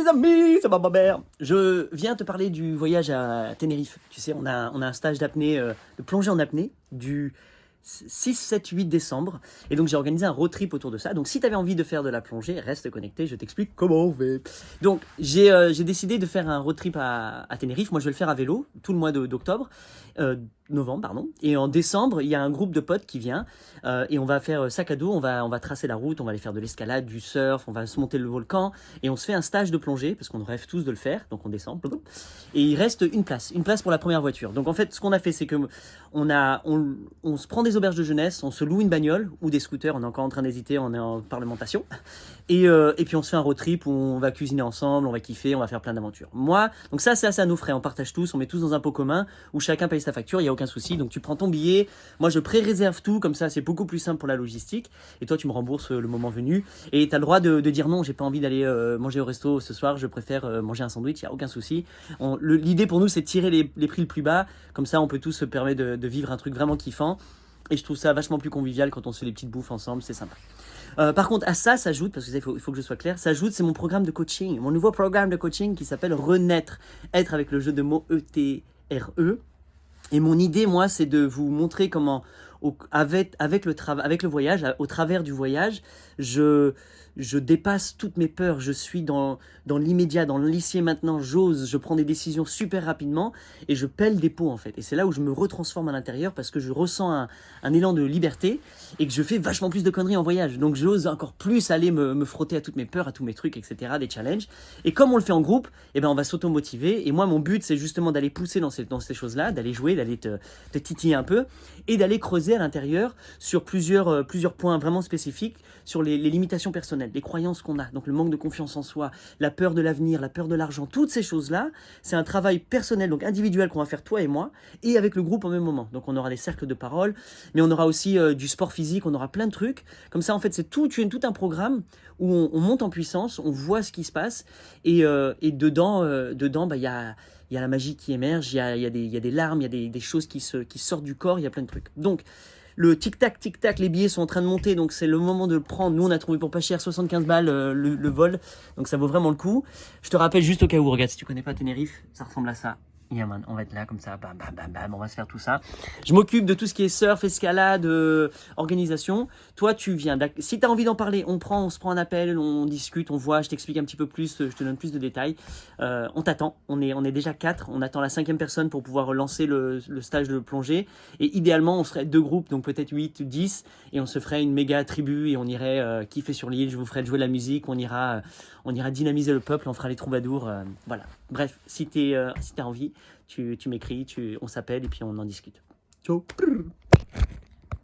les amis, c'est ma mère. Je viens te parler du voyage à Tenerife. Tu sais, on a un stage d'apnée, de plongée en apnée du 6, 7, 8 décembre. Et donc j'ai organisé un road trip autour de ça. Donc si tu avais envie de faire de la plongée, reste connecté, je t'explique comment on fait. Donc j'ai décidé de faire un road trip à Tenerife. Moi je vais le faire à vélo tout le mois d'octobre. Novembre, pardon. Et en décembre, il y a un groupe de potes qui vient et on va faire sac à dos, on va tracer la route, on va aller faire de l'escalade, du surf, on va se monter le volcan et on se fait un stage de plongée parce qu'on rêve tous de le faire, donc on descend. Et il reste une place pour la première voiture. Donc en fait, ce qu'on a fait, c'est que on se prend des auberges de jeunesse, on se loue une bagnole ou des scooters, on est encore en train d'hésiter, on est en parlementation. Et puis on se fait un road trip où on va cuisiner ensemble, on va kiffer, on va faire plein d'aventures. Moi, donc ça c'est à nos frais, on partage tous, on met tous dans un pot commun où chacun paye sa facture, il n'y a aucun souci. Donc tu prends ton billet, moi je pré-réserve tout, comme ça c'est beaucoup plus simple pour la logistique. Et toi tu me rembourses le moment venu. Et tu as le droit de dire non, j'ai pas envie d'aller manger au resto ce soir, je préfère manger un sandwich, il n'y a aucun souci. L'idée pour nous c'est de tirer les prix le plus bas, comme ça on peut tous se permettre de vivre un truc vraiment kiffant. Et je trouve ça vachement plus convivial quand on se fait des petites bouffes ensemble, c'est sympa. Par contre, à ça s'ajoute, parce que il faut que je sois clair, s'ajoute, c'est mon programme de coaching, mon nouveau programme de coaching qui s'appelle Renaître. Être avec le jeu de mots E-T-R-E. Et mon idée, moi, c'est de vous montrer comment, avec le voyage, au travers du voyage, je dépasse toutes mes peurs. Je suis dans l'immédiat, dans l'ici et maintenant. J'ose, je prends des décisions super rapidement et je pèle des pots, en fait. Et c'est là où je me retransforme à l'intérieur parce que je ressens un élan de liberté et que je fais vachement plus de conneries en voyage. Donc j'ose encore plus aller me frotter à toutes mes peurs, à tous mes trucs, etc., des challenges. Et comme on le fait en groupe, eh ben, on va s'auto-motiver. Et moi, mon but, c'est justement d'aller pousser dans ces choses-là, d'aller jouer, d'aller te titiller un peu et d'aller creuser à l'intérieur sur plusieurs points vraiment spécifiques sur les limitations personnelles, les croyances qu'on a, donc le manque de confiance en soi, la peur de l'avenir, la peur de l'argent, toutes ces choses-là, c'est un travail personnel, donc individuel qu'on va faire toi et moi, et avec le groupe au même moment. Donc on aura des cercles de parole, mais on aura aussi du sport physique, on aura plein de trucs. Comme ça, en fait, c'est tout un programme où on monte en puissance, on voit ce qui se passe, et dedans, bah, il y a la magie qui émerge, il y a des larmes, il y a des choses qui sortent du corps, il y a plein de trucs. Donc, le tic-tac, les billets sont en train de monter, donc c'est le moment de le prendre. Nous, on a trouvé pour pas cher 75 balles le vol, donc ça vaut vraiment le coup. Je te rappelle juste au cas où, regarde, si tu connais pas Tenerife, ça ressemble à ça. Yeah man, on va être là comme ça, bam, bam, bam, bam, on va se faire tout ça. Je m'occupe de tout ce qui est surf, escalade, organisation. Toi, tu viens. Si tu as envie d'en parler, on se prend un appel, on discute, on voit, je t'explique un petit peu plus, je te donne plus de détails. On t'attend, on est déjà 4, on attend la 5e personne pour pouvoir lancer le stage de plongée. Et idéalement, on serait 2 groupes, donc peut-être 8 ou 10, et on se ferait une méga tribu et on irait kiffer sur l'île, je vous ferai jouer de la musique, on ira dynamiser le peuple, on fera les troubadours, voilà. Bref, si t'as envie, tu m'écris, on s'appelle et puis on en discute. Ciao.